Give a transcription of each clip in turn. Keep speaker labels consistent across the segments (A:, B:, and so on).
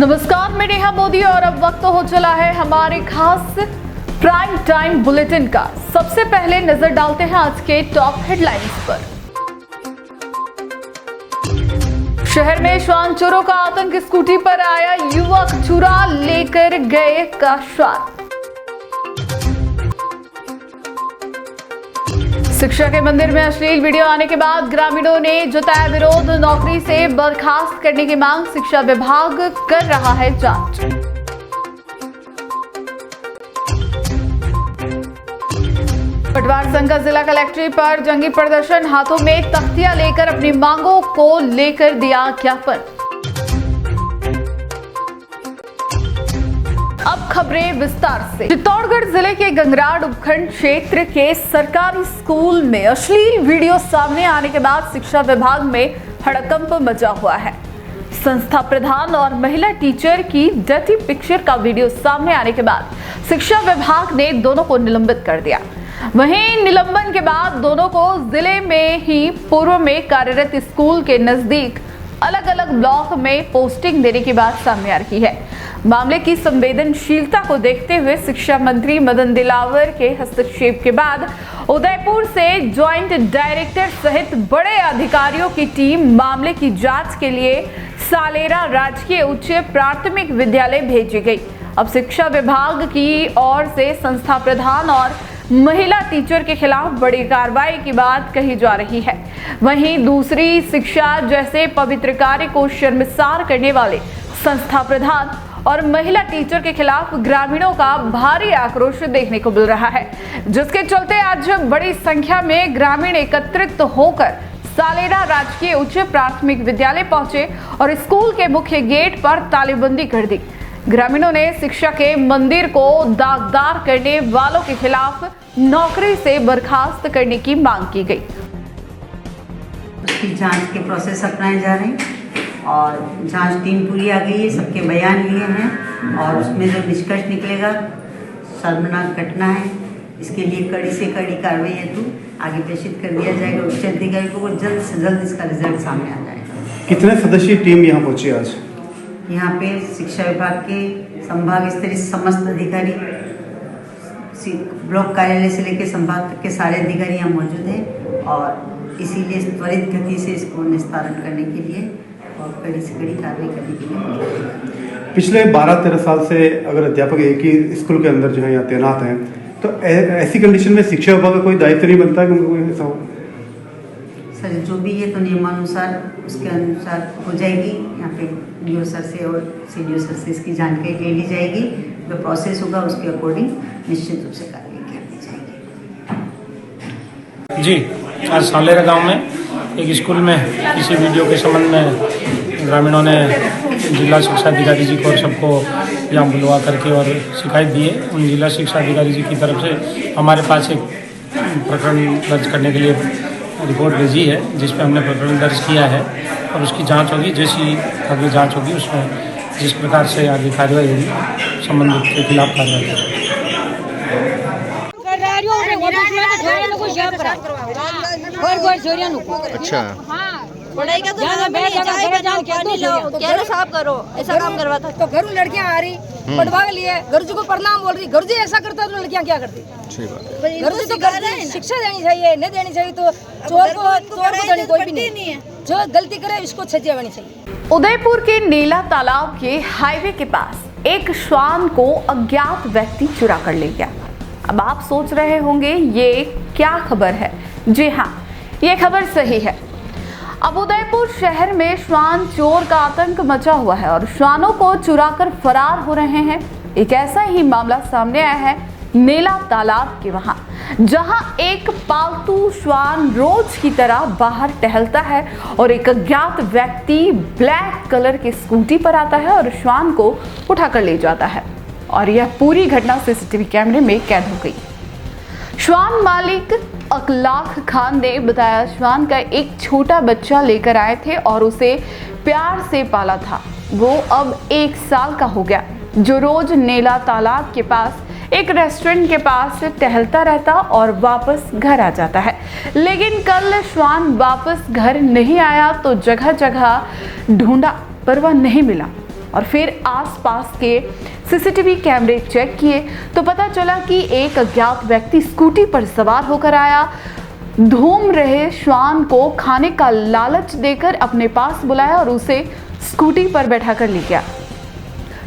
A: नमस्कार, मैं नेहा मोदी और अब वक्त हो चला है हमारे खास प्राइम टाइम बुलेटिन का। सबसे पहले नजर डालते हैं आज के टॉप हेडलाइंस पर। शहर में श्वान चोरों का आतंक, स्कूटी पर आया युवक चुरा लेकर गए का श्वान। शिक्षा के मंदिर में अश्लील वीडियो आने के बाद ग्रामीणों ने जताया विरोध, नौकरी से बर्खास्त करने की मांग। शिक्षा विभाग कर रहा है जांच। पटवार संघ का जिला कलेक्ट्रेट पर जंगी प्रदर्शन, हाथों में तख्तियां लेकर अपनी मांगों को लेकर दिया ज्ञापन। अब खबरें विस्तार से। चित्तौड़गढ़ जिले के गंगराड़ उपखंड क्षेत्र के सरकारी स्कूल में अश्लील वीडियो सामने आने के बाद शिक्षा विभाग में हड़कंप मचा हुआ है। संस्था प्रधान और महिला टीचर की डर्टी पिक्चर का वीडियो सामने आने के बाद शिक्षा विभाग ने दोनों को निलंबित कर दिया। वहीं निलंबन के बाद दोनों को जिले में ही पूर्व में कार्यरत स्कूल के नजदीक अलग अलग ब्लॉक में पोस्टिंग देने की बात सामने आ रही है। मामले की संवेदनशीलता को देखते हुए शिक्षा मंत्री मदन दिलावर के हस्तक्षेप के बाद उदयपुर से ज्वाइंट डायरेक्टर सहित बड़े अधिकारियों की टीम मामले की जांच के लिए सालेरा राजकीय उच्च प्राथमिक विद्यालय भेजी गई। अब शिक्षा विभाग की ओर से संस्था प्रधान और महिला टीचर के खिलाफ बड़ी कार्रवाई की बात कही जा रही है। वहीं दूसरी शिक्षा जैसे पवित्र कार्य को शर्मसार करने वाले संस्था प्रधान और महिला टीचर के खिलाफ ग्रामीणों का भारी आक्रोश देखने को मिल रहा है, जिसके चलते आज बड़ी संख्या में ग्रामीण एकत्रित होकर सालेरा राजकीय उच्च प्राथमिक विद्यालय पहुंचे और स्कूल के मुख्य गेट पर तालेबंदी कर दी। ग्रामीणों ने शिक्षा के मंदिर को दागदार करने वालों के खिलाफ नौकरी से बर्खास्त करने की मांग की गई।
B: उसकी जांच के प्रोसेस अपनाए जा रहे हैं और जांच टीम पूरी आ गई है, सबके बयान लिए हैं और उसमें जो निष्कर्ष निकलेगा शर्मनाक घटना है, इसके लिए कड़ी से कड़ी कार्रवाई हेतु आगे प्रेषित कर दिया जाएगा उच्च अधिकारी को। जल्द से जल्द इसका रिजल्ट सामने आ जाएगा।
C: कितने सदस्यीय टीम यहाँ पहुंची आज?
B: यहाँ पे शिक्षा विभाग के संभाग स्तरीय समस्त अधिकारी, ब्लॉक कार्यालय से लेकर संभाग तक के सारे अधिकारी यहाँ मौजूद हैं और इसीलिए त्वरित गति से इसको निस्तारण करने के लिए और कड़ी से कड़ी कार्रवाई करने के लिए।
C: पिछले 12-13 साल से अगर अध्यापक एक ही स्कूल के अंदर जो है यहाँ तैनात हैं, तो ऐसी कंडीशन में शिक्षा विभाग का कोई दायित्व नहीं बनता कि उनको ऐसा हो?
B: सर जो भी है तो नियमानुसार उसके अनुसार हो जाएगी। यहाँ पे डीओ सर से और सीडीओ सर से इसकी जानकारी ले ली जाएगी। जो प्रोसेस होगा उसके अकॉर्डिंग निश्चित रूप से कार्रवाई की जाएगी।
D: जी, आज सालेरा गांव में एक स्कूल में किसी वीडियो के संबंध में ग्रामीणों ने जिला शिक्षा अधिकारी जी को और सबको यहाँ बुलवा करके और शिकायत दी है। उन जिला शिक्षा अधिकारी जी की तरफ से हमारे पास एक प्रकरण दर्ज करने के लिए रिपोर्ट भेजी है, जिस पे हमने प्रकरण दर्ज किया है और उसकी जांच होगी। जैसी आगे जांच होगी उसमें जिस प्रकार से आगे कार्रवाई होगी संबंधित के खिलाफ कार्रवाई होगी।
E: अच्छा,
F: पढ़ाई का तो साफ करो, ऐसा काम करवाता तो घर लड़कियां आ रही पढ़वा के लिए, गुरुजी को प्रणाम बोल रही, गुरुजी ऐसा करता तो लड़कियां क्या करती? गुरुजी तो शिक्षा देनी चाहिए, नहीं देनी चाहिए तो चोर को देनी कोई भी नहीं है, जो गलती करे इसको सजा होनी चाहिए।
A: उदयपुर के नीला तालाब के हाईवे के पास एक श्वान को अज्ञात व्यक्ति चुरा कर ले गया। अब आप सोच रहे होंगे ये क्या खबर है? जी हाँ, ये खबर सही है। अब उदयपुर शहर में श्वान चोर का आतंक मचा हुआ है और श्वानों को चुराकर फरार हो रहे हैं। एक ऐसा ही मामला सामने आया है नीला तालाब के वहां, जहां एक पालतू श्वान रोज की तरह बाहर टहलता है और एक अज्ञात व्यक्ति ब्लैक कलर की स्कूटी पर आता है और श्वान को उठाकर ले जाता है और यह पूरी घटना सीसीटीवी कैमरे में कैद हो गई। श्वान मालिक अखलाक खान ने बताया, श्वान का एक छोटा बच्चा लेकर आए थे और उसे प्यार से पाला था। वो अब 1 साल का हो गया, जो रोज नीला तालाब के पास एक रेस्टोरेंट के पास टहलता रहता और वापस घर आ जाता है। लेकिन कल श्वान वापस घर नहीं आया तो जगह जगह ढूंढा पर वह नहीं मिला। और फिर आसपास के सीसीटीवी कैमरे चेक किए तो पता चला कि एक अज्ञात व्यक्ति स्कूटी पर सवार होकर आया, घूम रहे श्वान को खाने का लालच देकर अपने पास बुलाया और उसे स्कूटी पर बैठा कर ले गया।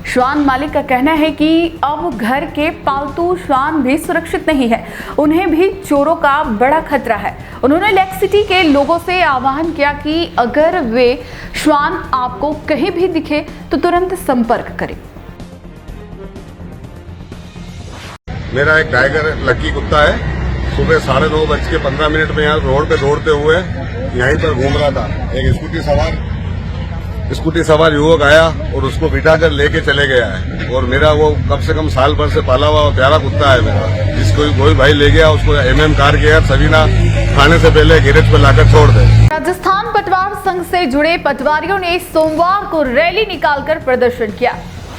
A: श्वान मालिक का कहना है कि अब घर के पालतू श्वान भी सुरक्षित नहीं है, उन्हें भी चोरों का बड़ा खतरा है। उन्होंने लेक सिटी के लोगों से आह्वान किया कि अगर वे श्वान आपको कहीं भी दिखे तो तुरंत संपर्क करें।
E: मेरा एक टाइगर लकी कुत्ता है। सुबह 9:15 में यहाँ रोड पे दौड़ते हुए यहीं पर घूम रहा था। एक स्कूटी सवार युवक आया और उसको बिठा कर लेके चले गया है। और मेरा वो कम से कम साल भर से पाला हुआ प्यारा कुत्ता है मेरा, जिसको कोई भाई ले गया उसको कार के सवीना खाने से पहले गैरेज पर लाकर छोड़ दे।
A: राजस्थान पटवार संघ से जुड़े पटवारियों ने सोमवार को रैली निकालकर प्रदर्शन किया।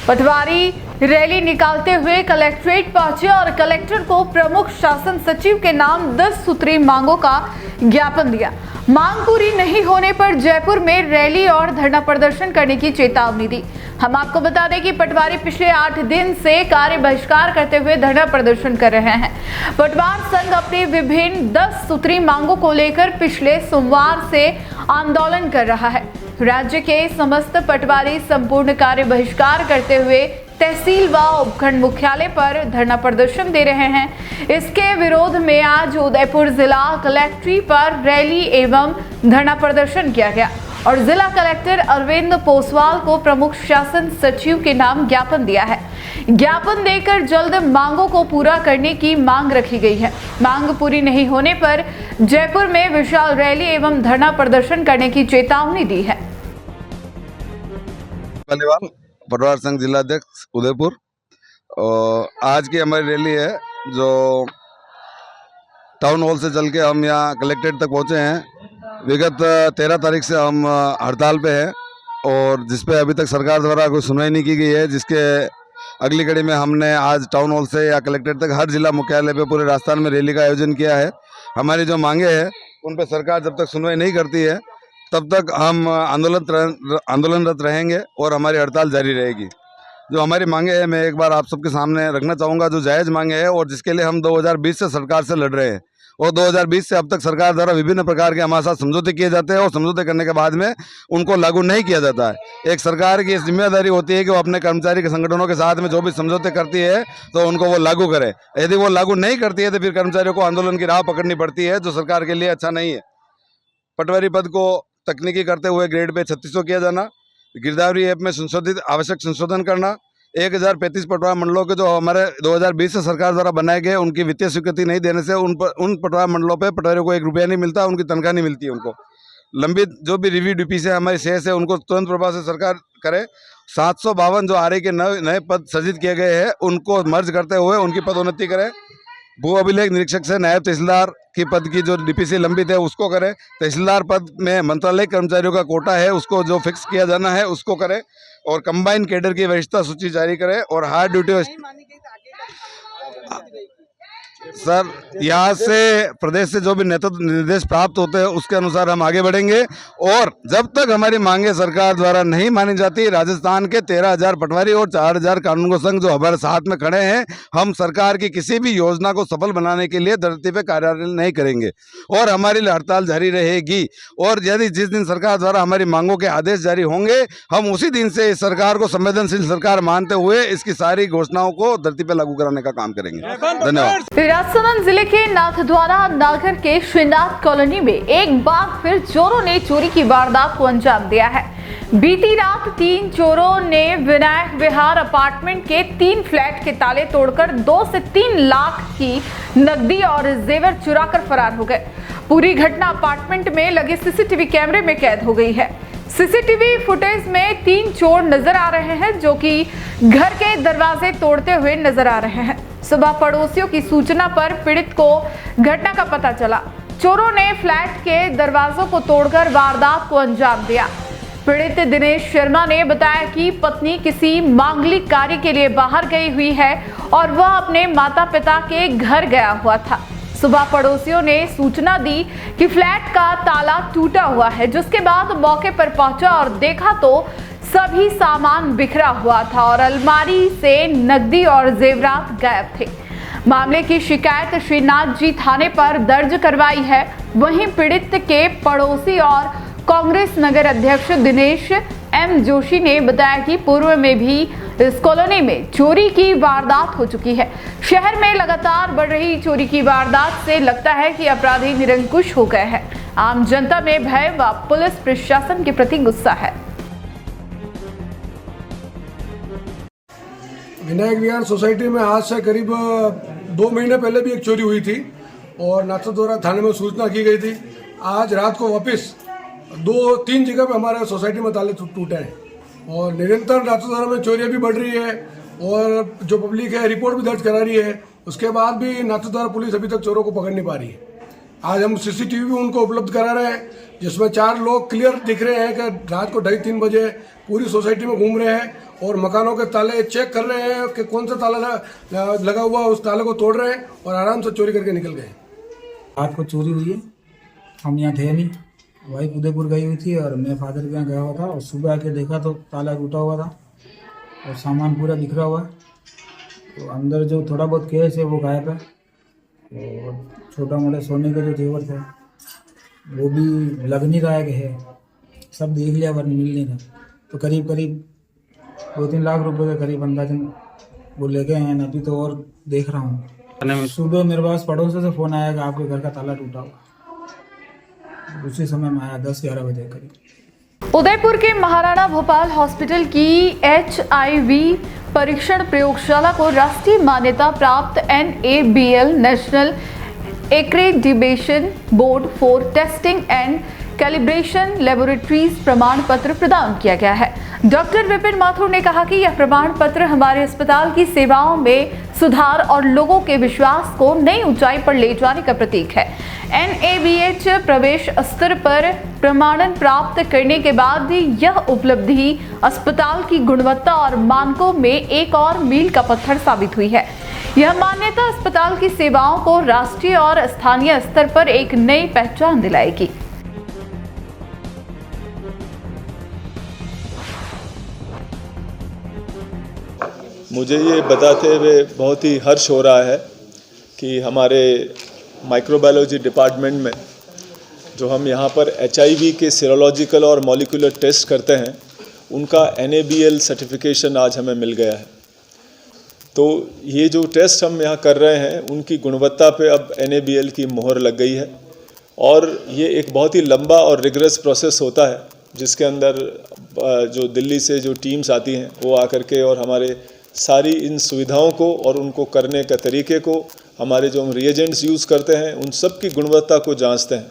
A: पटवारी रैली निकालते हुए कलेक्ट्रेट पहुंचे और कलेक्टर को प्रमुख शासन सचिव के नाम 10 सूत्री मांगों का ज्ञापन दिया। मांग पूरी नहीं होने पर जयपुर में रैली और धरना प्रदर्शन करने की चेतावनी दी। हम आपको बता दें कि पटवारी पिछले 8 दिन से कार्य बहिष्कार करते हुए धरना प्रदर्शन कर रहे हैं। पटवार संघ अपनी विभिन्न 10 सूत्री मांगों को लेकर पिछले सोमवार से आंदोलन कर रहा है। राज्य के समस्त पटवारी संपूर्ण कार्य बहिष्कार करते हुए तहसील व उपखंड मुख्यालय पर धरना प्रदर्शन दे रहे हैं। इसके विरोध में आज उदयपुर जिला कलेक्ट्री पर रैली एवं धरना प्रदर्शन किया गया और जिला कलेक्टर अरविंद पोसवाल को प्रमुख शासन सचिव के नाम ज्ञापन दिया है। ज्ञापन देकर जल्द मांगों को पूरा करने की मांग रखी गई है। मांग पूरी नहीं होने पर जयपुर में विशाल रैली एवं धरना प्रदर्शन करने की चेतावनी दी है।
E: पटवार संघ जिलाध्यक्ष उदयपुर। आज की हमारी रैली है जो टाउन हॉल से चल के हम यहाँ कलेक्ट्रेट तक पहुँचे हैं। विगत 13 तारीख से हम हड़ताल पे हैं और जिस पे अभी तक सरकार द्वारा कोई सुनवाई नहीं की गई है, जिसके अगली कड़ी में हमने आज टाउन हॉल से या कलेक्ट्रेट तक हर जिला मुख्यालय पे पूरे राजस्थान में रैली का आयोजन किया है। हमारी जो मांगे हैं उन पे सरकार जब तक सुनवाई नहीं करती है तब तक हम आंदोलनरत रहेंगे और हमारी हड़ताल जारी रहेगी। जो हमारी मांगे हैं मैं एक बार आप सबके सामने रखना चाहूँगा, जो जायज़ मांगे हैं और जिसके लिए हम 2020 से सरकार से लड़ रहे हैं। और 2020 से अब तक सरकार द्वारा विभिन्न प्रकार के हमारे साथ समझौते किए जाते हैं और समझौते करने के बाद में उनको लागू नहीं किया जाता है। एक सरकार की जिम्मेदारी होती है कि वो अपने कर्मचारी के संगठनों के साथ में जो भी समझौते करती है तो उनको वो लागू करे। यदि वो लागू नहीं करती है तो फिर कर्मचारियों को आंदोलन की राह पकड़नी पड़ती है, जो सरकार के लिए अच्छा नहीं है। पटवारी पद को तकनीकी करते हुए ग्रेड पे 3600 किया जाना, गिरदावरी ऐप में संशोधित आवश्यक संशोधन करना, 1035 पटवार मंडलों के जो हमारे 2020 से सरकार द्वारा बनाए गए उनकी वित्तीय स्वीकृति नहीं देने से उन पटवार मंडलों पे पटवारियों को 1 रुपया नहीं मिलता, उनकी तनख्वाह नहीं मिलती है उनको। लंबित जो भी रिव्यू ड्यूटी से हमारी शेष है उनको तुरंत प्रभाव से सरकार करे। 752 जो आरआई के नए पद सृजित किए गए हैं उनको मर्ज करते हुए उनकी पदोन्नति करें। भू अभिलेख निरीक्षक से नायब तहसीलदार की पद की जो डीपीसी लंबित है उसको करें। तहसीलदार पद में मंत्रालय कर्मचारियों का कोटा है उसको जो फिक्स किया जाना है उसको करें और कंबाइन कैडर की वरिष्ठता सूची जारी करें और हार्ड ड्यूटी सर यहाँ से प्रदेश से जो भी नेतृत्व निर्देश प्राप्त होते हैं उसके अनुसार हम आगे बढ़ेंगे। और जब तक हमारी मांगे सरकार द्वारा नहीं मानी जाती, राजस्थान के 13,000 पटवारी और 4,000 कानूनगो संघ जो हमारे साथ में खड़े हैं, हम सरकार की किसी भी योजना को सफल बनाने के लिए धरती पे कार्यान्वयन नहीं करेंगे और हमारी हड़ताल जारी रहेगी। और यदि जिस दिन सरकार द्वारा हमारी मांगों के आदेश जारी होंगे हम उसी दिन से इस सरकार को संवेदनशील सरकार मानते हुए इसकी सारी घोषणाओं को धरती पे लागू कराने का काम करेंगे। धन्यवाद।
A: राजसमंद जिले के नाथद्वारा नागर के श्रीनाथ कॉलोनी में एक बार फिर चोरों ने चोरी की वारदात को अंजाम दिया है। बीती रात 3 चोरों ने विनायक विहार अपार्टमेंट के 3 फ्लैट के ताले तोड़कर 2 से 3 लाख की नकदी और जेवर चुराकर फरार हो गए। पूरी घटना अपार्टमेंट में लगे सीसीटीवी कैमरे में कैद हो गई है। सीसीटीवी फुटेज में 3 चोर नजर आ रहे हैं जो कि घर के दरवाजे तोड़ते हुए नजर आ रहे हैं। सुबह पड़ोसियों की सूचना पर पीड़ित को घटना का पता चला। चोरों ने फ्लैट के दरवाजों को तोड़कर वारदात को अंजाम दिया। पीड़ित दिनेश शर्मा ने बताया कि पत्नी किसी मांगलिक कार्य के लिए बाहर गई हुई है और वह अपने माता पिता के घर गया हुआ था। सुबह पड़ोसियों ने सूचना दी कि फ्लैट का ताला टूटा हुआ है, जिसके बाद मौके पर पहुंचा और देखा तो सभी सामान बिखरा हुआ था और अलमारी से नकदी और जेवरात गायब थे। मामले की शिकायत श्रीनाथ जी थाने पर दर्ज करवाई है। वहीं पीड़ित के पड़ोसी और कांग्रेस नगर अध्यक्ष दिनेश एम जोशी ने बताया कि पूर्व में भी इस कॉलोनी में चोरी की वारदात हो चुकी है। शहर में लगातार बढ़ रही चोरी की वारदात से लगता है कि अपराधी निरंकुश हो गए हैं। आम जनता में भय व पुलिस प्रशासन के प्रति गुस्सा है।
G: विनायक विहार सोसाइटी में आज से करीब 2 महीने पहले भी एक चोरी हुई थी और नाथद्वारा थाने में सूचना की गई थी। आज रात को वापस 2-3 जगह पे हमारे सोसाइटी में ताले टूटे हैं और निरंतर नाथद्वारा में चोरियां भी बढ़ रही है और जो पब्लिक है रिपोर्ट भी दर्ज करा रही है। उसके बाद भी नाथद्वारा पुलिस अभी तक चोरों को पकड़ नहीं पा रही है। आज हम सीसीटीवी भी उनको उपलब्ध करा रहे हैं जिसमें 4 लोग क्लियर दिख रहे हैं कि रात को 2:30-3 बजे पूरी सोसाइटी में घूम रहे हैं और मकानों के ताले चेक कर रहे हैं कि कौन सा ताला लगा हुआ, उस ताले को तोड़ रहे हैं और आराम से चोरी करके निकल गए।
H: रात को चोरी हुई है, हम यहाँ थे नहीं, वाइफ उदयपुर गई हुई थी और मैं फादर के यहाँ गया हुआ था और सुबह आके देखा तो ताला टूटा हुआ था और सामान पूरा बिखरा हुआ। तो अंदर जो थोड़ा बहुत कैश है वो गायब है और छोटा मोटा सोने के जो जेवर थे वो भी लग नहीं रहा है कि है, सब देख लिया पर मिल नहीं रहा। तो करीब 2-3 लाख रुपए के करीब अंदाजन वो ले गए हैं। अभी तो और देख रहा हूँ। सुबह मेरे पास पड़ोसी से फ़ोन आया कि आपके घर का ताला टूटा हुआ। उसी समय में आया 10-11 बजे करीब।
A: उदयपुर के महाराणा भोपाल हॉस्पिटल की HIV परीक्षण प्रयोगशाला को राष्ट्रीय मान्यता प्राप्त NABL national accreditation board for testing and calibration laboratories प्रमाण पत्र प्रदान किया गया है। डॉक्टर विपिन माथुर ने कहा कि यह प्रमाण पत्र हमारे अस्पताल की सेवाओं में सुधार और लोगों के विश्वास को नई ऊंचाई पर ले जाने का प्रतीक है। NABH प्रवेश स्तर पर प्रमाणन प्राप्त करने के बाद यह उपलब्धि अस्पताल की गुणवत्ता और मानकों में एक और मील का पत्थर साबित हुई है। यह मान्यता अस्पताल की सेवाओं को राष्ट्रीय और स्थानीय स्तर पर एक नई पहचान दिलाएगी।
I: मुझे ये बताते हुए बहुत ही हर्ष हो रहा है कि हमारे माइक्रोबायोलॉजी डिपार्टमेंट में जो हम यहाँ पर HIV के सीरोलॉजिकल और मॉलिक्यूलर टेस्ट करते हैं उनका NABL सर्टिफिकेशन आज हमें मिल गया है। तो ये जो टेस्ट हम यहाँ कर रहे हैं उनकी गुणवत्ता पे अब NABL की मोहर लग गई है और ये एक बहुत ही लंबा और रिगरस प्रोसेस होता है जिसके अंदर जो दिल्ली से जो टीम्स आती हैं वो आकर के और हमारे सारी इन सुविधाओं को और उनको करने के तरीके को, हमारे जो हम रिएजेंट्स यूज़ करते हैं उन सब की गुणवत्ता को जांचते हैं।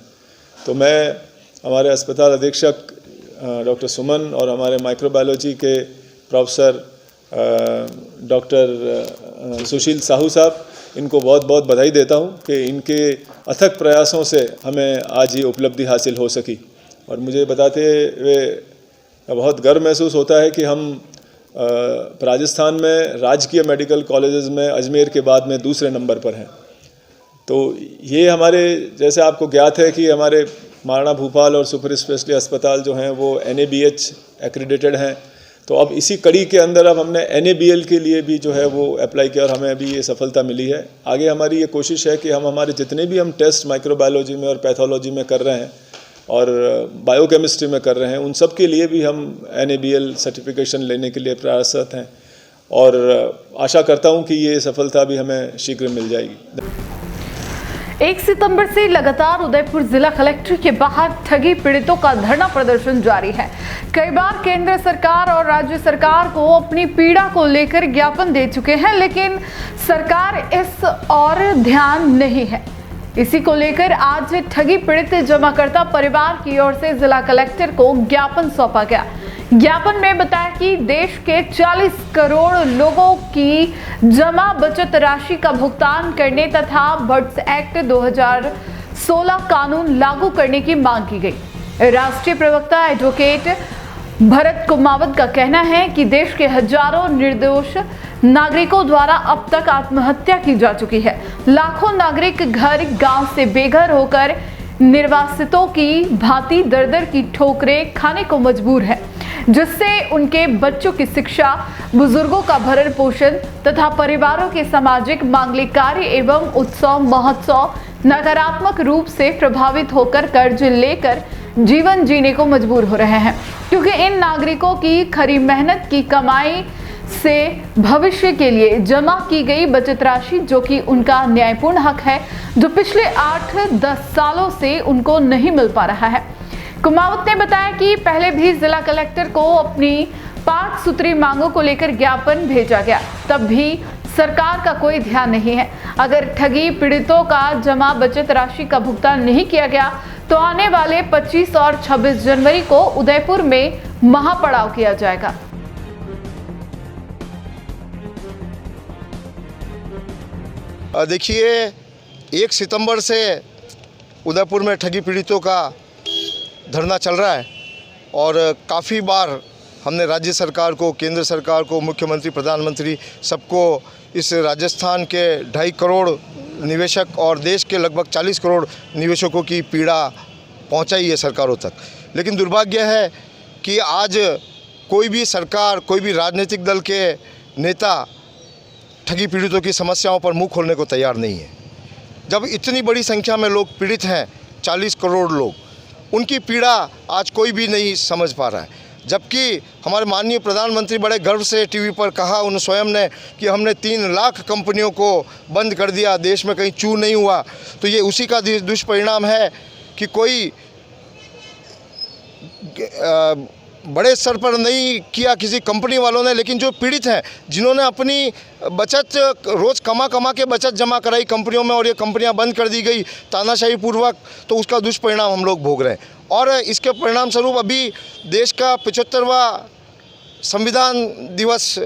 I: तो मैं हमारे अस्पताल अधीक्षक डॉक्टर सुमन और हमारे माइक्रोबायोलॉजी के प्रोफेसर डॉक्टर सुशील साहू साहब, इनको बहुत बहुत बधाई देता हूं कि इनके अथक प्रयासों से हमें आज ये उपलब्धि हासिल हो सकी। और मुझे बताते हुए बहुत गर्व महसूस होता है कि हम राजस्थान में राजकीय मेडिकल कॉलेजेस में अजमेर के बाद में दूसरे नंबर पर हैं। तो ये हमारे, जैसे आपको ज्ञात है कि हमारे महाराणा भूपाल और सुपर स्पेशलिटी अस्पताल जो हैं वो NABH एक्रेडिटेड हैं। तो अब इसी कड़ी के अंदर अब हमने NABL के लिए भी जो है वो अप्लाई किया और हमें अभी ये सफलता मिली है। आगे हमारी ये कोशिश है कि हम हमारे जितने भी हम टेस्ट माइक्रोबायोलॉजी में और पैथोलॉजी में कर रहे हैं और बायोकेमिस्ट्री में कर रहे हैं, उन सब के लिए भी हम NABL सर्टिफिकेशन लेने के लिए प्रयासरत हैं और आशा करता हूं कि ये सफलता भी हमें शीघ्र मिल जाएगी।
A: 1 सितंबर से लगातार उदयपुर जिला कलेक्टर के बाहर ठगी पीड़ितों का धरना प्रदर्शन जारी है। कई बार केंद्र सरकार और राज्य सरकार को अपनी पीड़ा को लेकर ज्ञापन दे चुके हैं, लेकिन सरकार इस और ध्यान नहीं है। इसी को लेकर आज ठगी पीड़ित जमाकर्ता परिवार की ओर से जिला कलेक्टर को ज्ञापन सौंपा गया। ज्ञापन में बताया कि देश के 40 करोड़ लोगों की जमा बचत राशि का भुगतान करने तथा बर्ड्स एक्ट 2016 कानून लागू करने की मांग की गई। राष्ट्रीय प्रवक्ता एडवोकेट भरत कुमावत का कहना है कि देश के हजारों निर्दोष नागरिकों द्वारा अब तक आत्महत्या की जा चुकी है। लाखों नागरिक घर गांव से बेघर होकर निर्वासितों की भांति दर दर की ठोकरें खाने को मजबूर है। जिससे उनके बच्चों की शिक्षा, बुजुर्गों का भरण पोषण तथा परिवारों के सामाजिक मांगलिक कार्य एवं उत्सव महोत्सव नकारात्मक रूप से प्रभावित होकर कर्ज लेकर जीवन जीने को मजबूर हो रहे हैं, क्योंकि इन नागरिकों की खरी मेहनत की कमाई से भविष्य के लिए जमा की गई बचत राशि, जो कि उनका न्यायपूर्ण हक है, जो पिछले 8-10 सालों से उनको नहीं मिल पा रहा है। कुमावत ने बताया कि पहले भी जिला कलेक्टर को अपनी 5 सूत्री मांगों को लेकर ज्ञापन भेजा गया, तब भी सरकार का कोई ध्यान नहीं है। अगर ठगी पीड़ितों का जमा बचत राशि का भुगतान नहीं किया गया तो आने वाले 25 और 26 जनवरी को उदयपुर में महापड़ाव किया जाएगा।
J: देखिए, 1 सितंबर से उदयपुर में ठगी पीड़ितों का धरना चल रहा है और काफ़ी बार हमने राज्य सरकार को, केंद्र सरकार को, मुख्यमंत्री, प्रधानमंत्री सबको इस राजस्थान के 2.5 करोड़ निवेशक और देश के लगभग 40 करोड़ निवेशकों की पीड़ा पहुंचाई है सरकारों तक। लेकिन दुर्भाग्य है कि आज कोई भी सरकार, कोई भी राजनीतिक दल के नेता ठगी पीड़ितों की समस्याओं पर मुंह खोलने को तैयार नहीं है। जब इतनी बड़ी संख्या में लोग पीड़ित हैं, 40 करोड़ लोग, उनकी पीड़ा आज कोई भी नहीं समझ पा रहा है। जबकि हमारे माननीय प्रधानमंत्री बड़े गर्व से टीवी पर कहा उन स्वयं ने कि हमने 3 लाख कंपनियों को बंद कर दिया, देश में कहीं चू नहीं हुआ। तो ये उसी का दुष्परिणाम है कि कोई बड़े स्तर पर नहीं किया किसी कंपनी वालों ने, लेकिन जो पीड़ित हैं, जिन्होंने अपनी बचत रोज़ कमा के बचत जमा कराई कंपनियों में और ये कंपनियां बंद कर दी गई तानाशाही पूर्वक, तो उसका दुष्परिणाम हम लोग भोग रहे हैं। और इसके परिणाम स्वरूप अभी देश का 75वां संविधान दिवस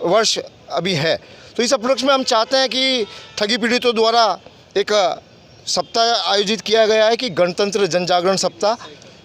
J: वर्ष अभी है। तो इस उपलक्ष्य में हम चाहते हैं कि ठगी पीड़ितों द्वारा एक सप्ताह आयोजित किया गया है कि गणतंत्र जन जागरण सप्ताह,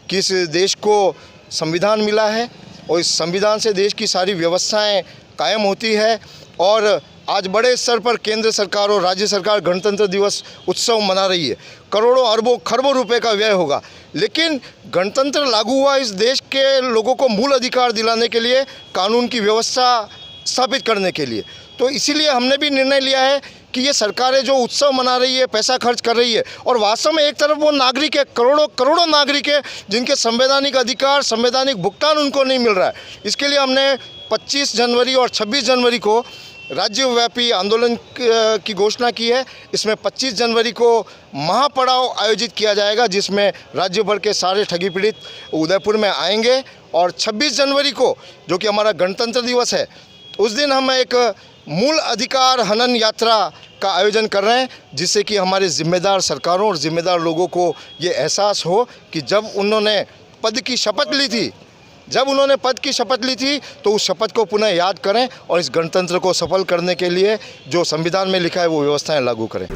J: कि इस देश को संविधान मिला है और इस संविधान से देश की सारी व्यवस्थाएं कायम होती है। और आज बड़े स्तर पर केंद्र सरकार और राज्य सरकार गणतंत्र दिवस उत्सव मना रही है। करोड़ों अरबों खरबों रुपए का व्यय होगा, लेकिन गणतंत्र लागू हुआ इस देश के लोगों को मूल अधिकार दिलाने के लिए, कानून की व्यवस्था स्थापित करने के लिए। तो इसीलिए हमने भी निर्णय लिया है कि ये सरकारें जो उत्सव मना रही है, पैसा खर्च कर रही है, और वास्तव में एक तरफ वो नागरिक है, करोड़ों नागरिक है जिनके संवैधानिक अधिकार, संवैधानिक भुगतान उनको नहीं मिल रहा है। इसके लिए हमने 25 जनवरी और 26 जनवरी को राज्यव्यापी आंदोलन की घोषणा की है। इसमें 25 जनवरी को महापड़ाव आयोजित किया जाएगा, जिसमें राज्य भर के सारे ठगी पीड़ित उदयपुर में आएंगे। और 26 जनवरी को, जो कि हमारा गणतंत्र दिवस है, उस दिन हम एक मूल अधिकार हनन यात्रा का आयोजन कर रहे हैं, जिससे कि हमारे जिम्मेदार सरकारों और जिम्मेदार लोगों को ये एहसास हो कि जब उन्होंने पद की शपथ ली थी तो उस शपथ को पुनः याद करें और इस गणतंत्र को सफल करने के लिए जो संविधान में लिखा है वो व्यवस्थाएं लागू करें।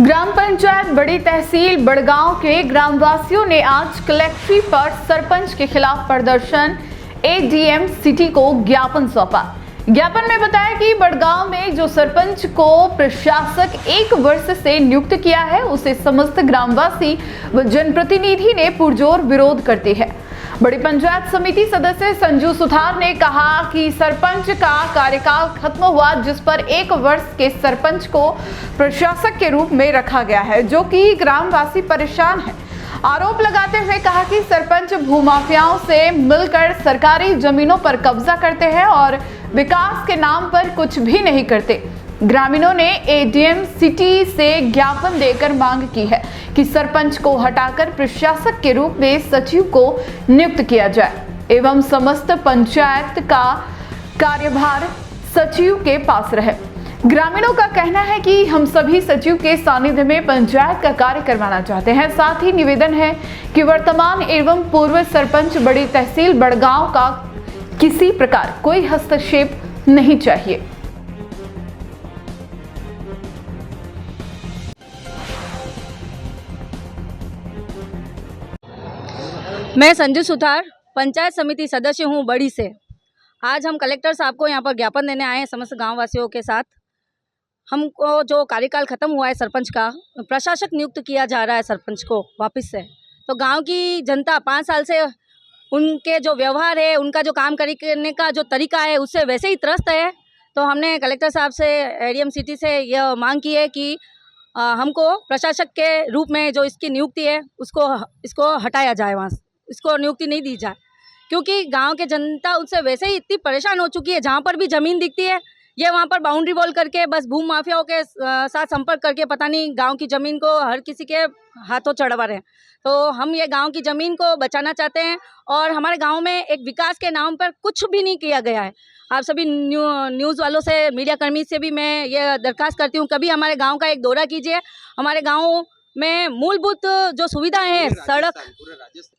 A: ग्राम पंचायत बड़ी तहसील बड़गांव के ग्रामवासियों ने आज कलेक्ट्री पर सरपंच के खिलाफ प्रदर्शन एडीएम सिटी को ज्ञापन सौंपा। ज्ञापन में बताया कि बड़गांव में जो सरपंच को प्रशासक 1 वर्ष से नियुक्त किया है, उसे समस्त ग्रामवासी व जनप्रतिनिधि ने पुरजोर विरोध करते हैं। बड़ी पंचायत समिति सदस्य संजू सुथार ने कहा कि सरपंच का कार्यकाल खत्म हुआ, जिस पर 1 वर्ष के सरपंच को प्रशासक के रूप में रखा गया है, जो कि ग्रामवासी परेशान है। आरोप लगाते हुए कहा कि सरपंच भूमाफियाओं से मिलकर सरकारी जमीनों पर कब्जा करते हैं और विकास के नाम पर कुछ भी नहीं करते। ग्रामीणों ने एडीएम सिटी से ज्ञापन देकर मांग की है कि सरपंच को हटाकर प्रशासक के रूप में सचिव को नियुक्त किया जाए एवं समस्त पंचायत का कार्यभार सचिव के पास रहे। ग्रामीणों का कहना है कि हम सभी सचिव के सानिध्य में पंचायत का कार्य करवाना चाहते हैं। साथ ही निवेदन है कि वर्तमान एवं पूर्व सरपंच बड़ी तहसील बड़गांव का किसी प्रकार कोई हस्तक्षेप नहीं चाहिए।
F: मैं संजू सुथार पंचायत समिति सदस्य हूं बड़ी से। आज हम कलेक्टर साहब को यहां पर ज्ञापन देने आए हैं समस्त गांव वासियों के साथ। हमको जो कार्यकाल खत्म हुआ है सरपंच का, प्रशासक नियुक्त किया जा रहा है सरपंच को वापस से। तो गांव की जनता 5 साल से उनके जो व्यवहार है, उनका जो काम करने का जो तरीका है, उससे वैसे ही त्रस्त है। तो हमने कलेक्टर साहब से, एडीएम सिटी से यह मांग की है कि हमको प्रशासक के रूप में जो इसकी नियुक्ति है इसको हटाया जाए, वहाँ इसको नियुक्ति नहीं दी जाए, क्योंकि गांव के जनता उससे वैसे ही इतनी परेशान हो चुकी है। जहाँ पर भी ज़मीन दिखती है ये वहाँ पर बाउंड्री वॉल करके बस भूमि माफियाओं के साथ संपर्क करके पता नहीं गांव की ज़मीन को हर किसी के हाथों चढ़वा रहे हैं। तो हम ये गांव की ज़मीन को बचाना चाहते हैं और हमारे गांव में एक विकास के नाम पर कुछ भी नहीं किया गया है। आप सभी न्यूज़ वालों से, मीडिया कर्मी से भी मैं ये दरख्वास्त करती हूँ, कभी हमारे गांव का एक दौरा कीजिए। हमारे गांव में मूलभूत जो सुविधाएं हैं, सड़क,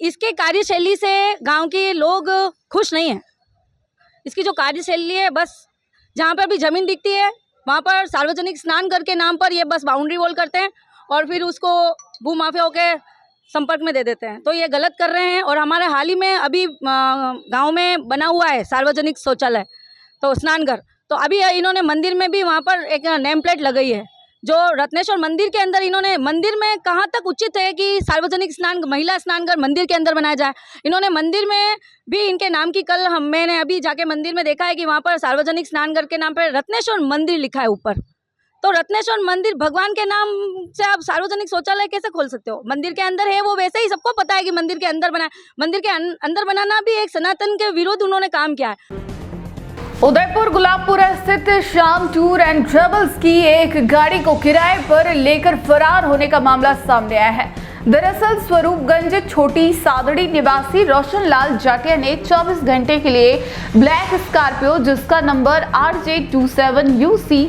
F: इसके कार्यशैली से गांव के लोग खुश नहीं हैं। इसकी जो कार्यशैली है, बस जहाँ पर भी ज़मीन दिखती है वहाँ पर सार्वजनिक स्नान घर के नाम पर ये बस बाउंड्री वॉल करते हैं और फिर उसको भूमाफियाओं के संपर्क में दे देते हैं। तो ये गलत कर रहे हैं। और हमारे हाल ही में अभी गांव में बना हुआ है सार्वजनिक शौचालय, तो स्नानघर, तो अभी इन्होंने मंदिर में भी वहाँ पर एक नेम प्लेट लगाई है। जो रत्नेश्वर मंदिर के अंदर इन्होंने, मंदिर में कहाँ तक उचित है कि सार्वजनिक स्नान, महिला स्नानघर मंदिर के अंदर बनाया जाए। इन्होंने मंदिर में भी इनके नाम की, कल मैंने अभी जाके मंदिर में देखा है कि वहाँ पर सार्वजनिक स्नानघर के नाम पर रत्नेश्वर मंदिर लिखा है ऊपर। तो रत्नेश्वर मंदिर, भगवान के नाम से आप सार्वजनिक शौचालय कैसे खोल सकते हो? मंदिर के अंदर है, वो वैसे ही सबको पता है कि मंदिर के अंदर बना है। मंदिर के अंदर बनाना भी एक सनातन के विरोध उन्होंने काम किया है।
A: उदयपुर गुलाबपुरा स्थित श्याम टूर एंड ट्रेवल्स की एक गाड़ी को किराए पर लेकर फरार होने का मामला सामने आया है। दरअसल स्वरूपगंज छोटी सादड़ी निवासी रोशन लाल जाटिया ने 24 घंटे के लिए ब्लैक स्कॉर्पियो जिसका नंबर RJ27UC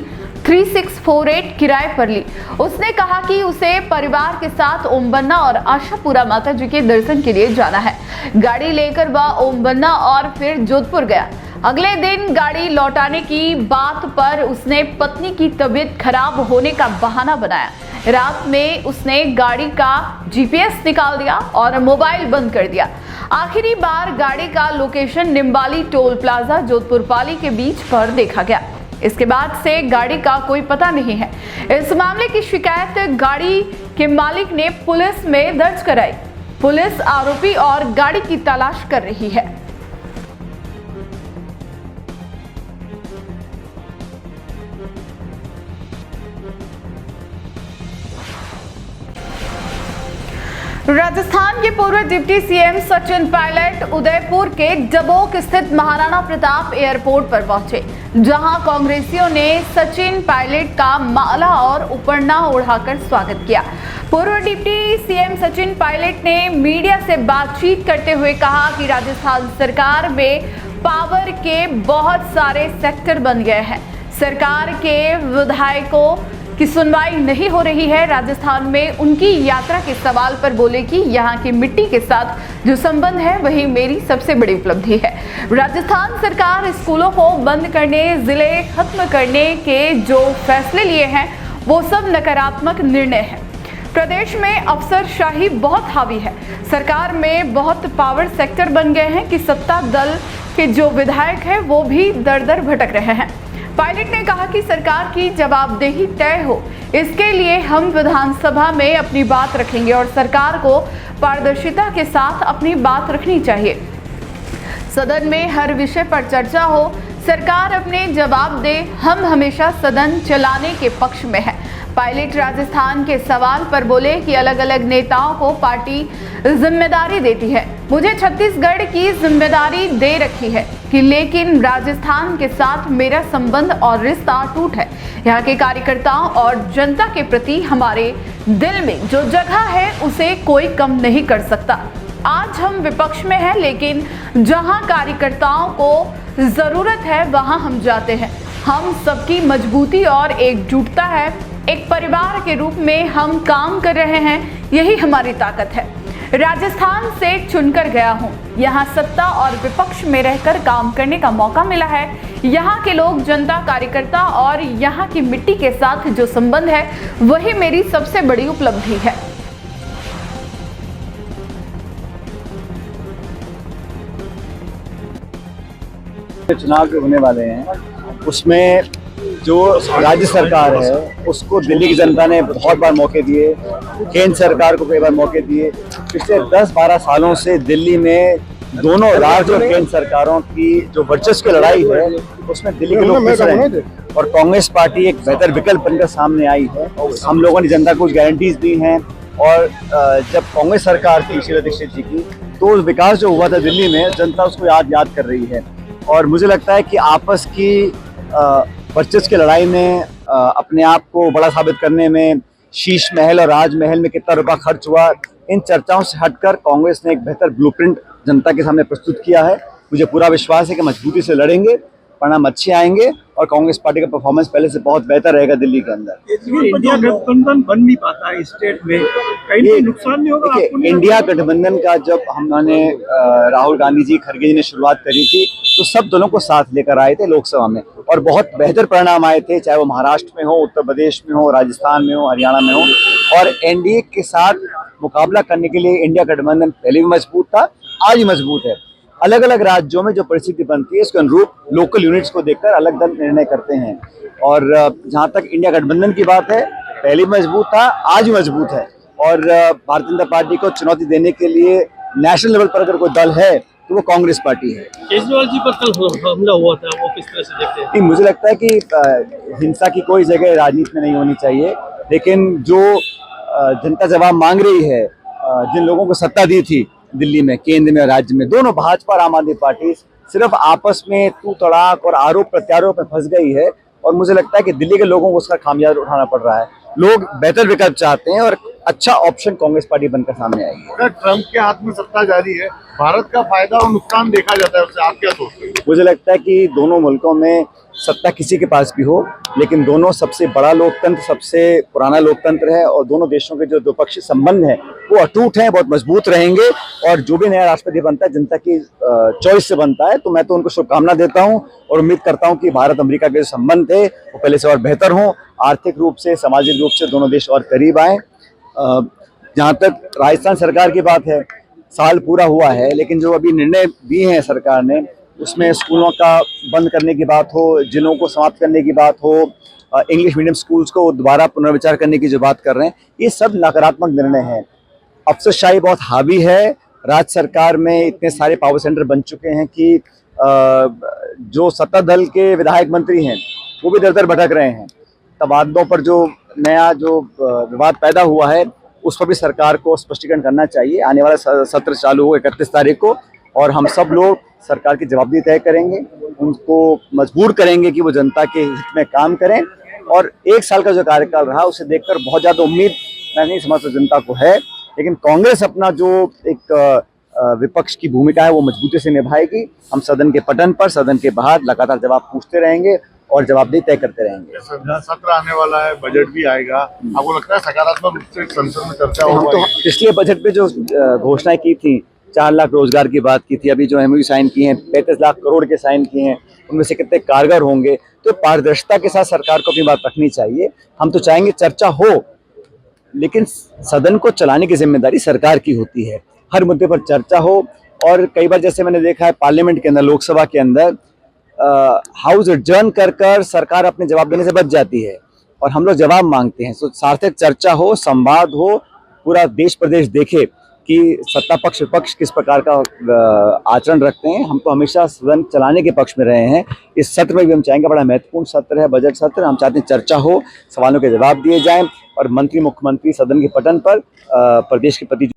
A: 3648 किराए पर ली। उसने कहा कि उसे परिवार के साथ ओमबन्ना और आशापुरा माता जी के दर्शन के लिए जाना है। गाड़ी लेकर वह ओमबन्ना और फिर जोधपुर गया। अगले दिन गाड़ी लौटाने की बात पर उसने पत्नी की तबीयत खराब होने का बहाना बनाया। रात में उसने गाड़ी का GPS निकाल दिया और मोबाइल बंद कर दिया। आखिरी बार गाड़ी का location निम्बाली toll plaza Jodhpur Pali के बीच पर देखा गया। इसके बाद से गाड़ी का कोई पता नहीं है। इस मामले की शिकायत गाड़ी के मालिक ने पुलिस में दर्ज कराई। पुलिस आरोपी और गाड़ी की तलाश कर रही है। राजस्थान के पूर्व डिप्टी सीएम सचिन पायलट उदयपुर के डबोक स्थित महाराणा प्रताप एयरपोर्ट पर पहुंचे, जहां कांग्रेसियों ने सचिन पायलट का माला और उपरना उड़ाकर स्वागत किया। पूर्व डिप्टी सीएम सचिन पायलट ने मीडिया से बातचीत करते हुए कहा कि राजस्थान सरकार में पावर के बहुत सारे सेक्टर बन गए हैं। सरकार के विधायकों की सुनवाई नहीं हो रही है। राजस्थान में उनकी यात्रा के सवाल पर बोले कि यहाँ की मिट्टी के साथ जो संबंध है वही मेरी सबसे बड़ी उपलब्धि है। राजस्थान सरकार स्कूलों को बंद करने, जिले खत्म करने के जो फैसले लिए हैं वो सब नकारात्मक निर्णय है। प्रदेश में अफसरशाही बहुत हावी है। सरकार में बहुत पावर सेक्टर बन गए हैं कि सत्ता दल के जो विधायक हैं वो भी दर दर भटक रहे हैं। पायलट ने कहा कि सरकार की जवाबदेही तय हो, इसके लिए हम विधानसभा में अपनी बात रखेंगे और सरकार को पारदर्शिता के साथ अपनी बात रखनी चाहिए। सदन में हर विषय पर चर्चा हो, सरकार अपने जवाब दे, हम हमेशा सदन चलाने के पक्ष में है। पायलट राजस्थान के सवाल पर बोले कि अलग अलग नेताओं को पार्टी जिम्मेदारी देती है, मुझे छत्तीसगढ़ की जिम्मेदारी दे रखी है कि लेकिन राजस्थान के साथ मेरा संबंध और रिश्ता टूट है। यहाँ के कार्यकर्ताओं और जनता के प्रति हमारे दिल में जो जगह है उसे कोई कम नहीं कर सकता। आज हम विपक्ष में हैं, लेकिन जहाँ कार्यकर्ताओं को जरूरत है वहाँ हम जाते हैं। हम सबकी मजबूती और एकजुटता है, एक परिवार के रूप में हम काम कर रहे हैं, यही हमारी ताकत है। राजस्थान से चुनकर गया हूँ, यहाँ सत्ता और विपक्ष में रहकर काम करने का मौका मिला है। यहाँ के लोग, जनता, कार्यकर्ता और यहाँ की मिट्टी के साथ जो संबंध है वही मेरी सबसे बड़ी उपलब्धि है।
K: चुनाव जो होने वाले हैं उसमें जो राज्य सरकार है उसको दिल्ली की जनता ने बहुत बार मौके दिए, केंद्र सरकार को कई बार मौके दिए। पिछले 10-12 सालों से दिल्ली में दोनों राज्य और केंद्र सरकारों की जो वर्चस्व की लड़ाई है उसमें दिल्ली के लोग पिस रहे हैं और कांग्रेस पार्टी एक बेहतर विकल्प बनकर सामने आई है। हम लोगों ने जनता को कुछ गारंटीज दी हैं और जब कांग्रेस सरकार थी शीला दीक्षित जी की तो विकास जो हुआ था दिल्ली में जनता उसको याद कर रही है। और मुझे लगता है कि आपस की वर्चस्व की लड़ाई में अपने आप को बड़ा साबित करने में शीश महल और राजमहल में कितना रुपया खर्च हुआ, इन चर्चाओं से हटकर कांग्रेस ने एक बेहतर ब्लूप्रिंट जनता के सामने प्रस्तुत किया है। मुझे पूरा विश्वास है कि मजबूती से लड़ेंगे, परिणाम अच्छे आएंगे और कांग्रेस पार्टी का परफॉर्मेंस पहले से बहुत बेहतर रहेगा दिल्ली के अंदर।
L: इंडिया गठबंधन बन नहीं पाता है स्टेट में, कहीं नुकसान नहीं होगा?
K: इंडिया गठबंधन का जब हमने राहुल गांधी जी, खड़गे जी ने शुरुआत करी थी तो सब दलों को साथ लेकर आए थे लोकसभा में और बहुत बेहतर परिणाम आए थे, चाहे वो महाराष्ट्र में हो, उत्तर प्रदेश में हो, राजस्थान में हो, हरियाणा में हो। और एनडीए के साथ मुकाबला करने के लिए इंडिया गठबंधन पहले भी मजबूत था, आज भी मजबूत है। अलग अलग राज्यों में जो परिस्थिति बनती है उसके अनुरूप लोकल यूनिट्स को देखकर अलग दल निर्णय करते हैं। और जहां तक इंडिया गठबंधन की बात है, पहले भी मजबूत था, आज भी मजबूत है। और भारतीय जनता पार्टी को चुनौती देने के लिए नेशनल लेवल पर अगर कोई दल है तो वो कांग्रेस पार्टी है।
L: केजरीवाल जी पर कल हमला हुआ था, वो किस तरह से देखते हैं?
K: मुझे लगता है कि हिंसा की कोई जगह राजनीति में नहीं होनी चाहिए, लेकिन जो जनता जवाब मांग रही है, जिन लोगों को सत्ता दी थी दिल्ली में, केंद्र में, राज्य में, दोनों भाजपा और आम आदमी पार्टी सिर्फ आपस में तू तड़ाक और आरोप प्रत्यारोप में फंस गई है और मुझे लगता है कि दिल्ली के लोगों को उसका खामियाजा उठाना पड़ रहा है। लोग बेहतर विकल्प चाहते हैं और अच्छा ऑप्शन कांग्रेस पार्टी बनकर सामने आएगी।
J: अगर ट्रंप के हाथ में सत्ता जारी है, भारत का फायदा और नुकसान देखा जाता है, उससे आप क्या सोचते हैं?
K: मुझे लगता है कि दोनों मुल्कों में सत्ता किसी के पास भी हो, लेकिन दोनों सबसे बड़ा लोकतंत्र, सबसे पुराना लोकतंत्र है और दोनों देशों के जो द्विपक्षीय संबंध हैं वो अटूट हैं, बहुत मजबूत रहेंगे। और जो भी नया राष्ट्रपति बनता है जनता की चॉइस से बनता है, तो मैं तो उनको शुभकामना देता हूं और उम्मीद करता हूं कि भारत अमेरिका के जो संबंध थे वो पहले से और बेहतर हों, आर्थिक रूप से, सामाजिक रूप से दोनों देश और करीब आएँ। जहाँ तक राजस्थान सरकार की बात है, साल पूरा हुआ है, लेकिन जो अभी निर्णय दिए हैं सरकार ने उसमें स्कूलों का बंद करने की बात हो, जिलों को समाप्त करने की बात हो, इंग्लिश मीडियम स्कूल्स को दोबारा पुनर्विचार करने की जो बात कर रहे हैं, ये सब नकारात्मक निर्णय हैं। अफसरशाही बहुत हावी है, राज्य सरकार में इतने सारे पावर सेंटर बन चुके हैं कि जो सत्ता दल के विधायक मंत्री हैं वो भी दर दर भटक रहे हैं। तबादलों पर जो नया जो विवाद पैदा हुआ है उस पर भी सरकार को स्पष्टीकरण करना चाहिए। आने वाला सत्र चालू हो 31 तारीख को और हम सब लोग सरकार की जवाबदेही तय करेंगे, उनको मजबूर करेंगे कि वो जनता के हित में काम करें। और एक साल का जो कार्यकाल रहा उसे देखकर बहुत ज़्यादा उम्मीद मैं नहीं समझता जनता को है, लेकिन कांग्रेस अपना जो एक विपक्ष की भूमिका है वो मजबूती से निभाएगी। हम सदन के पटन पर, सदन के बाहर लगातार जवाब पूछते रहेंगे और जवाबदेही तय करते रहेंगे।
J: सत्र आने वाला है, बजट भी आएगा, आपको लगता है सकारात्मक रूप से संसद में चर्चा होगी?
K: तो पिछले बजट पे जो घोषणाएं की थी, 4 लाख रोजगार की बात की थी, अभी जो एमओयू साइन किए हैं 35 लाख करोड़ के साइन किए हैं, उनमें से कितने कारगर होंगे? तो पारदर्शिता के साथ सरकार को अपनी बात रखनी चाहिए। हम तो चाहेंगे चर्चा हो, लेकिन सदन को चलाने की जिम्मेदारी सरकार की होती है। हर मुद्दे पर चर्चा हो। और कई बार जैसे मैंने देखा है पार्लियामेंट के अंदर, लोकसभा के अंदर हाउस एडजर्न कर सरकार अपने जवाब देने से बच जाती है और हम लोग जवाब मांगते हैं। तो सार्थक चर्चा हो, संवाद हो, पूरा देश प्रदेश देखे कि सत्ता पक्ष विपक्ष किस प्रकार का आचरण रखते हैं। हम तो हमेशा सदन चलाने के पक्ष में रहे हैं। इस सत्र में भी हम चाहेंगे, बड़ा महत्वपूर्ण सत्र है बजट सत्र, हम चाहते हैं चर्चा हो, सवालों के जवाब दिए जाएं और मंत्री मुख्यमंत्री सदन के पटन पर प्रदेश के प्रति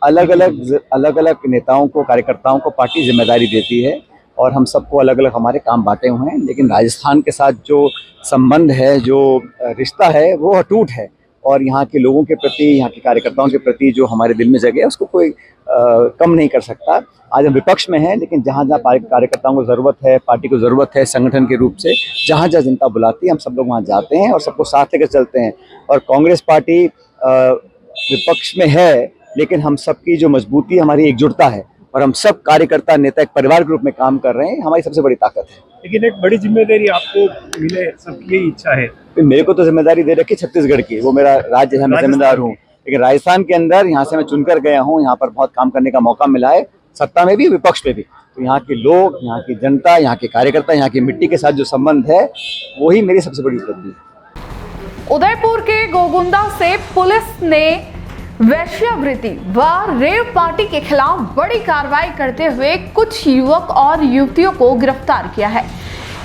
K: अलग अलग नेताओं को, कार्यकर्ताओं को पार्टी जिम्मेदारी देती है और हम सबको अलग अलग हमारे काम बांटे हुए हैं। लेकिन राजस्थान के साथ जो संबंध है, जो रिश्ता है, वो अटूट है और यहाँ के लोगों के प्रति, यहाँ के कार्यकर्ताओं के प्रति जो हमारे दिल में जगह है उसको कोई कम नहीं कर सकता। आज हम विपक्ष में हैं, लेकिन जहाँ जहाँ कार्यकर्ताओं को ज़रूरत है, पार्टी को ज़रूरत है, संगठन के रूप से जहाँ जहाँ जनता बुलाती है हम सब लोग वहाँ जाते हैं और सबको साथ लेकर चलते हैं। और कांग्रेस पार्टी विपक्ष में है, लेकिन हम सबकी जो मजबूती, हमारी एकजुटता है और हम सब कार्यकर्ता नेता एक परिवार के रूप में काम कर रहे हैं, हमारी सबसे बड़ी ताकत है।
L: लेकिन एक बड़ी जिम्मेदारी आपको मिले, सबकी यही इच्छा है।
K: मेरे को तो जिम्मेदारी दे रखी छत्तीसगढ़ की, वो मेरा राज्य है, मैं जिम्मेदार हूँ। लेकिन राजस्थान के अंदर यहाँ से मैं चुनकर गया हूँ, यहाँ पर बहुत काम करने का मौका मिला है, सत्ता में भी विपक्ष में भी। तो यहाँ के लोग, यहाँ की जनता, यहाँ के कार्यकर्ता, यहाँ की मिट्टी के साथ जो संबंध है वही मेरी सबसे बड़ी उपलब्धि है।
A: उदयपुर के गोगुंदा से पुलिस ने वेश्यावृत्ति व रेव पार्टी के खिलाफ बड़ी कार्रवाई करते हुए कुछ युवक और युवतियों को गिरफ्तार किया है।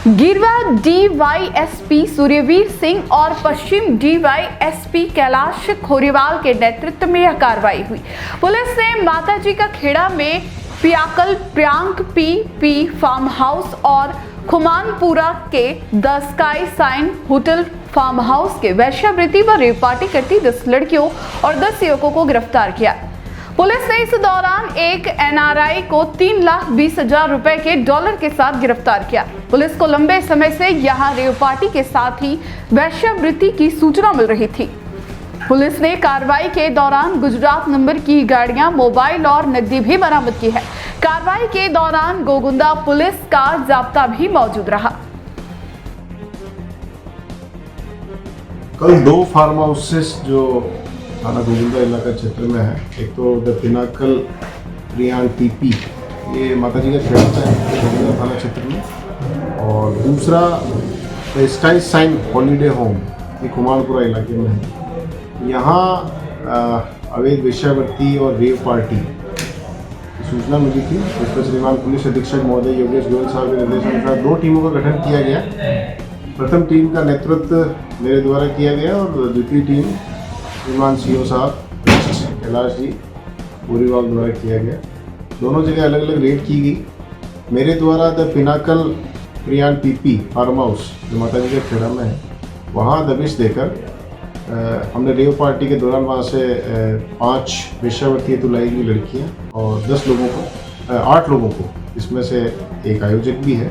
A: गिरवा डीवाईएसपी सूर्यवीर सिंह और पश्चिम डीवाईएसपी कैलाश खोरीवाल के नेतृत्व में यह कार्रवाई हुई। पुलिस ने माताजी का खेड़ा में pinnacle Priyank P farm house और खुमानपुरा के the sky sign hotel farm house के वेश्यावृत्ति व रेव पार्टी करती 10 लड़कियों और 10 युवकों को गिरफ्तार किया। पुलिस ने इस दौरान एक एनआरआई को 3,20,000 रुपए के डॉलर के साथ गिरफ्तार किया। पुलिस को लंबे समय से यहां रेव पार्टी के साथ ही वेश्यावृत्ति की सूचना मिल रही थी। पुलिस ने कार्रवाई के दौरान गुजरात नंबर की गाड़ियां, मोबाइल और नकदी भी बरामद की है। कार्रवाई के दौरान गोगुंदा पुलिस का जाब्ता भी मौजूद रहा।
M: कल 2 फार्म हाउसेस जो थाना गोविंदा इलाका क्षेत्र में है, एक तो द पिनाकल प्रियांक पीपी, ये माताजी का खेड़ा है गोविंदा थाना क्षेत्र में, और दूसरा the sky sign holiday home, ये कुमारपुरा इलाके में है। यहाँ अवैध वेश्यावृत्ति और रेव पार्टी की सूचना मिली थी, जिस पर श्रीमान पुलिस अधीक्षक महोदय योगेश गोयल साहब के निर्देशानुसार 2 टीमों का गठन किया गया। प्रथम टीम का नेतृत्व मेरे द्वारा किया गया और द्वितीय टीम श्रीमान सीओ साहब कैलाश जी खोरीवाल द्वारा किया गया। दोनों जगह अलग अलग रेड की गई। मेरे द्वारा the pinnacle Priyank PP farm house जो माताजी के खेड़ा में है, वहाँ दबिश देकर हमने रेव पार्टी के दौरान वहाँ से 5 वेश्यावृत्ति हेतु लाई हुई लड़कियाँ और 10 लोगों को 8 लोगों को, इसमें से एक आयोजक भी है,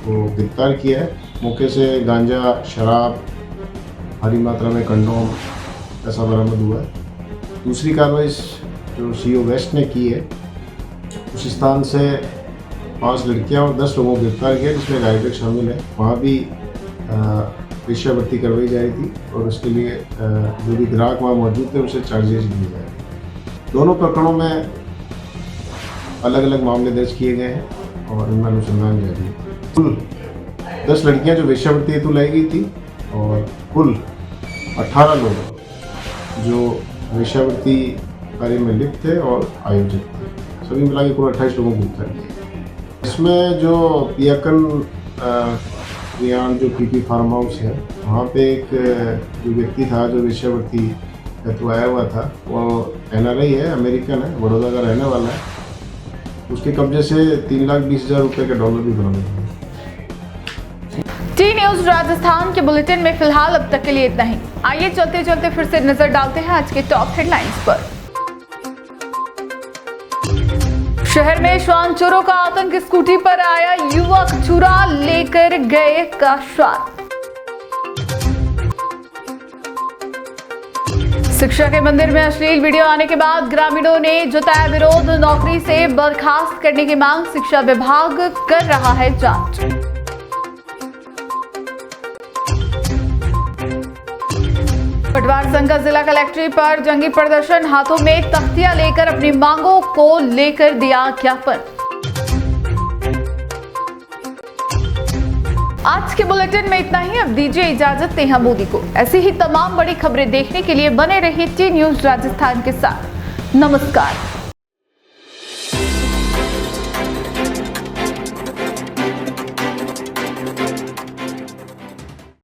M: वो गिरफ्तार किया है। मौके से गांजा, शराब, भारी मात्रा में कंडोम ऐसा बरामद हुआ है। दूसरी कार्रवाई जो सीओ वेस्ट ने की है, उस स्थान से 5 लड़कियां और 10 लोगों को गिरफ्तार किया, जिसमें एक आयोजक शामिल है। वहाँ भी वेश्यावृत्ति करवाई जा रही थी और उसके लिए जो भी ग्राहक वहाँ मौजूद थे उसे चार्जेज लिए जा रहे हैं। दोनों प्रकरणों में अलग अलग मामले दर्ज किए गए हैं और इनमें अनुसंधान जारी है। कुल 10 लड़कियां जो वेश्यावृत्ति हेतु लाई गई थी और कुल 18 लोग जो वेश्यावृत्ति कार्य में लिप्त थे और आयोजक थे, सभी मिला के कुल 28 लोगों को गिरफ्तार किया। इसमें जो पियाकल प्रियांक जो पीपी फार्म हाउस है, वहाँ पे एक जो व्यक्ति था जो वेश्यावृत्ति हेतु आया हुआ था, वो एनआरआई है, अमेरिकन है, बड़ौदा का रहने वाला है। उसके कब्जे से 3,20,000 रुपये के डॉलर भी बरामद हुए।
A: टी न्यूज राजस्थान के बुलेटिन में फिलहाल अब तक के लिए इतना ही। आइए चलते चलते फिर से नजर डालते हैं आज के टॉप हेडलाइंस पर। शहर में श्वान चोरों का आतंक, स्कूटी पर आया युवक चुरा लेकर गए का स्वाद। शिक्षा के मंदिर में अश्लील वीडियो आने के बाद ग्रामीणों ने जताया विरोध, नौकरी से बर्खास्त करने की मांग, शिक्षा विभाग कर रहा है जांच। पटवार संघ का जिला कलेक्ट्रेट पर जंगी प्रदर्शन, हाथों में तख्तियां लेकर अपनी मांगों को लेकर दिया ज्ञापन। आज के बुलेटिन में इतना ही। अब दीजिए इजाजत नेहा मोदी को। ऐसी ही तमाम बड़ी खबरें देखने के लिए बने रहिए टी न्यूज राजस्थान के साथ। नमस्कार।